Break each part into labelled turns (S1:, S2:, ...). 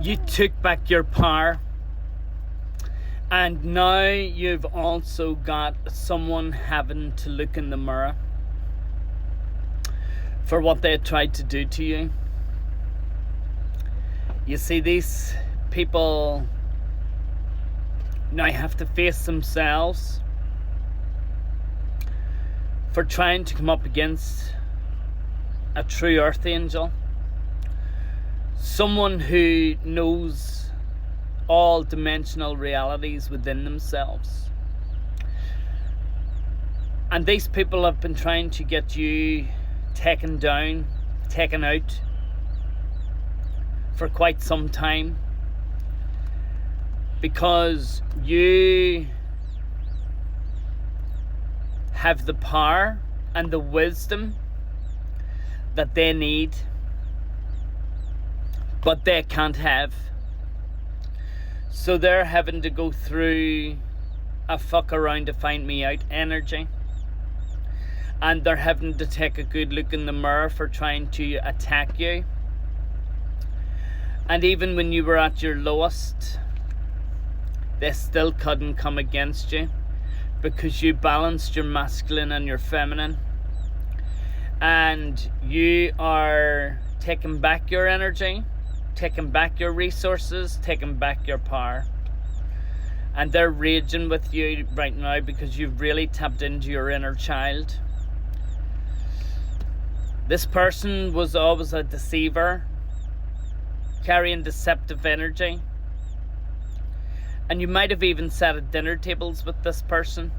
S1: You took back your power, and now you've also got someone having to look in the mirror for what they tried to do to you. You see, these people now have to face themselves for trying to come up against a true earth angel, someone who knows all dimensional realities within themselves. And these people have been trying to get you taken down, taken out for quite some time, because you have the power and the wisdom that they need, but they can't have. So they're having to go through a fuck around to find me out energy, and they're having to take a good look in the mirror for trying to attack you. And even when you were at your lowest, they still couldn't come against you, because you balanced your masculine and your feminine, and you are taking back your energy, taking back your resources, taking back your power. And they're raging with you right now because you've really tapped into your inner child. This person was always a deceiver, carrying deceptive energy. And you might have even sat at dinner tables with this person.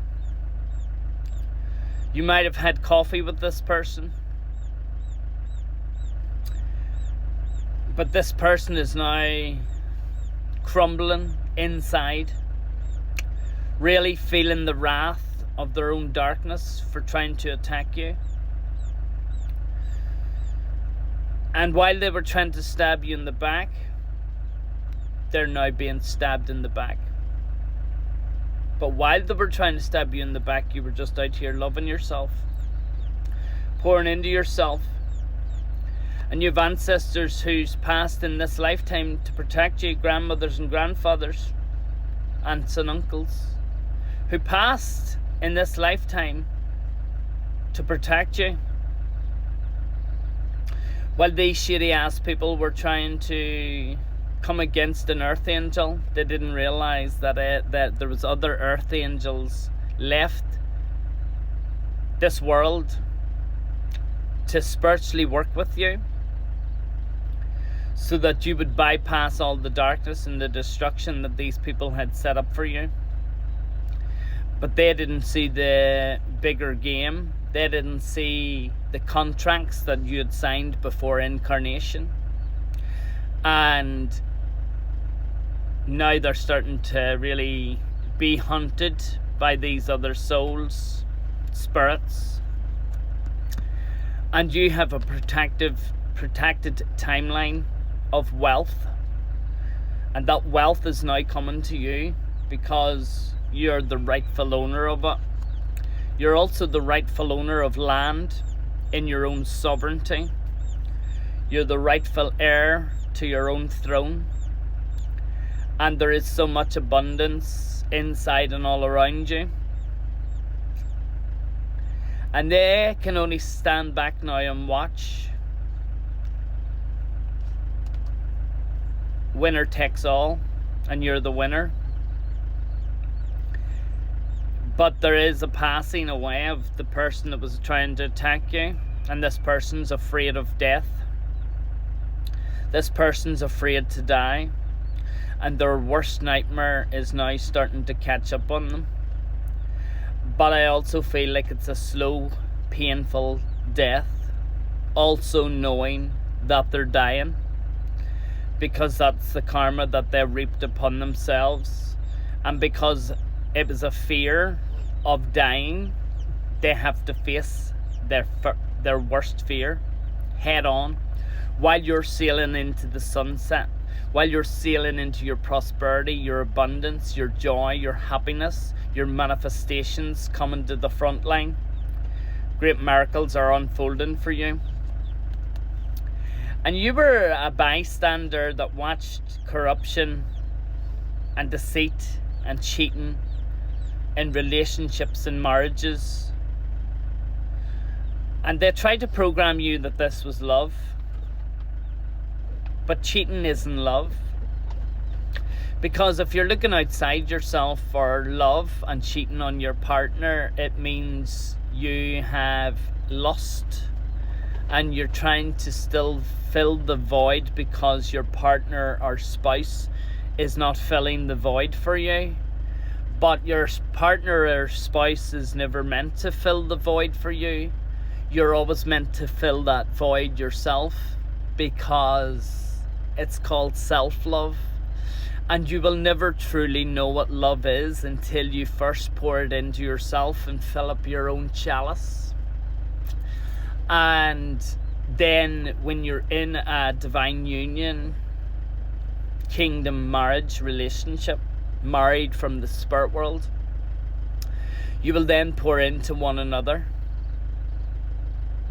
S1: You might have had coffee with this person. But this person is now crumbling inside, really feeling the wrath of their own darkness for trying to attack you. And while they were trying to stab you in the back, they're now being stabbed in the back. But while they were trying to stab you in the back, you were just out here loving yourself, pouring into yourself. And you have ancestors who's passed in this lifetime to protect you, grandmothers and grandfathers, aunts and uncles, who passed in this lifetime to protect you. While these shitty ass people were trying to come against an earth angel, they didn't realize that there was other earth angels left this world to spiritually work with you, so that you would bypass all the darkness and the destruction that these people had set up for you. But they didn't see the bigger game. They didn't see the contracts that you had signed before incarnation. And now they're starting to really be hunted by these other souls, spirits. And you have a protected timeline of wealth. And that wealth is now coming to you because you're the rightful owner of it. You're also the rightful owner of land in your own sovereignty. You're the rightful heir to your own throne. And there is so much abundance inside and all around you. And they can only stand back now and watch. Winner takes all, and you're the winner. But there is a passing away of the person that was trying to attack you, and this person's afraid of death. This person's afraid to die, and their worst nightmare is now starting to catch up on them. But I also feel like it's a slow, painful death, also knowing that they're dying, because that's the karma that they reaped upon themselves. And because it was a fear of dying, they have to face their worst fear head on, while you're sailing into the sunset, while you're sailing into your prosperity, your abundance, your joy, your happiness, your manifestations coming to the front line. Great miracles are unfolding for you. And you were a bystander that watched corruption and deceit and cheating in relationships and marriages. And they tried to program you that this was love. But cheating isn't love. Because if you're looking outside yourself for love and cheating on your partner, it means you have lust and you're trying to still fill the void because your partner or spouse is not filling the void for you. But your partner or spouse is never meant to fill the void for you. You're always meant to fill that void yourself, because it's called self-love. And you will never truly know what love is until you first pour it into yourself and fill up your own chalice. And then when you're in a divine union, kingdom marriage relationship, married from the spirit world, you will then pour into one another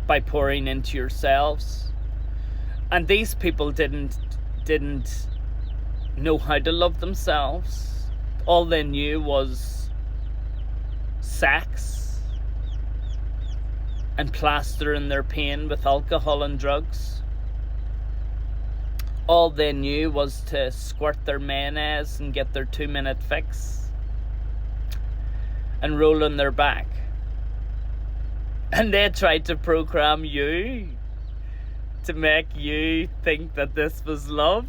S1: by pouring into yourselves. And these people didn't know how to love themselves. All they knew was sex and plastering their pain with alcohol and drugs. All they knew was to squirt their mayonnaise and get their 2-minute fix and roll on their back. And they tried to program you to make you think that this was love.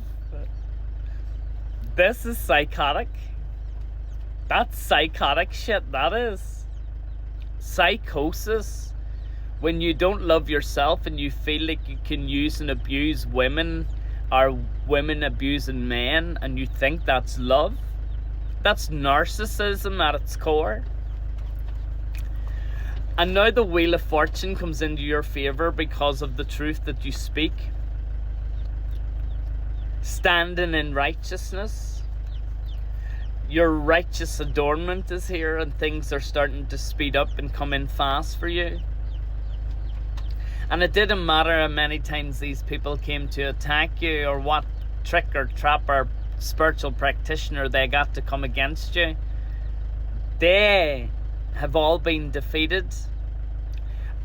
S1: This is psychotic. That's psychotic shit, that is. Psychosis. When you don't love yourself and you feel like you can use and abuse women, or women abusing men, and you think that's love. That's narcissism at its core. And now the wheel of fortune comes into your favour because of the truth that you speak. Standing in righteousness. Your righteous adornment is here, and things are starting to speed up and come in fast for you. And it didn't matter how many times these people came to attack you, or what trick or trap or spiritual practitioner they got to come against you. They have all been defeated.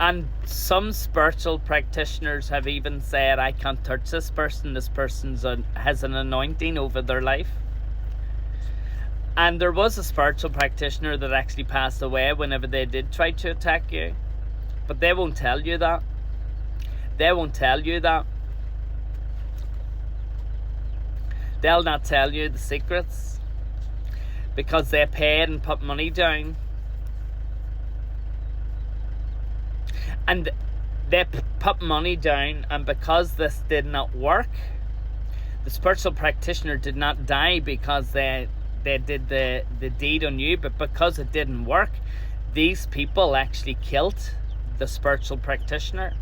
S1: And some spiritual practitioners have even said, I can't touch this person. This person has an anointing over their life. And there was a spiritual practitioner that actually passed away whenever they did try to attack you. But they won't tell you that. They won't tell you that. They'll not tell you the secrets, because they paid and put money down. And they put money down, and because this did not work, the spiritual practitioner did not die because they did the deed on you, but because it didn't work, these people actually killed the spiritual practitioner.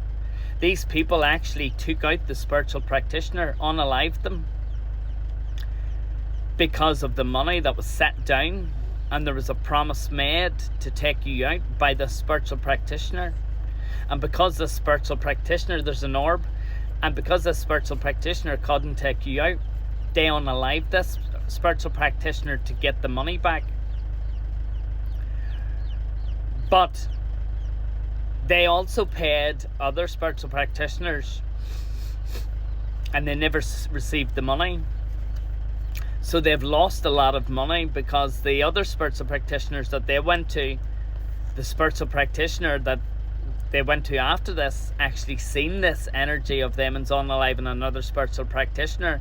S1: These people actually took out the spiritual practitioner, unalived them, because of the money that was set down, and there was a promise made to take you out by the spiritual practitioner. And because the spiritual practitioner, there's an orb, and because the spiritual practitioner couldn't take you out, they unalived this spiritual practitioner to get the money back. But they also paid other spiritual practitioners, and they never received the money. So they've lost a lot of money, because the other spiritual practitioners that they went to, the spiritual practitioner that they went to after this, actually seen this energy of them and unaliving another spiritual practitioner.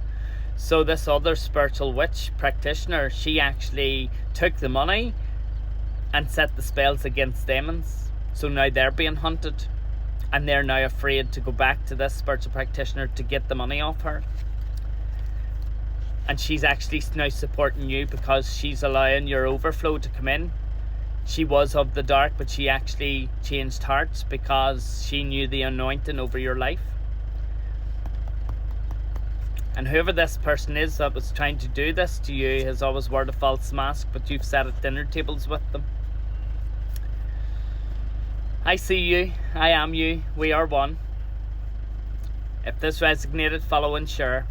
S1: So this other spiritual witch practitioner, she actually took the money and set the spells against demons. So now they're being hunted, and they're now afraid to go back to this spiritual practitioner to get the money off her. And she's actually now supporting you, because she's allowing your overflow to come in. She was of the dark, but she actually changed hearts because she knew the anointing over your life. And whoever this person is that was trying to do this to you has always worn a false mask, but you've sat at dinner tables with them. I see you, I am you, we are one. If this resonated, follow and share.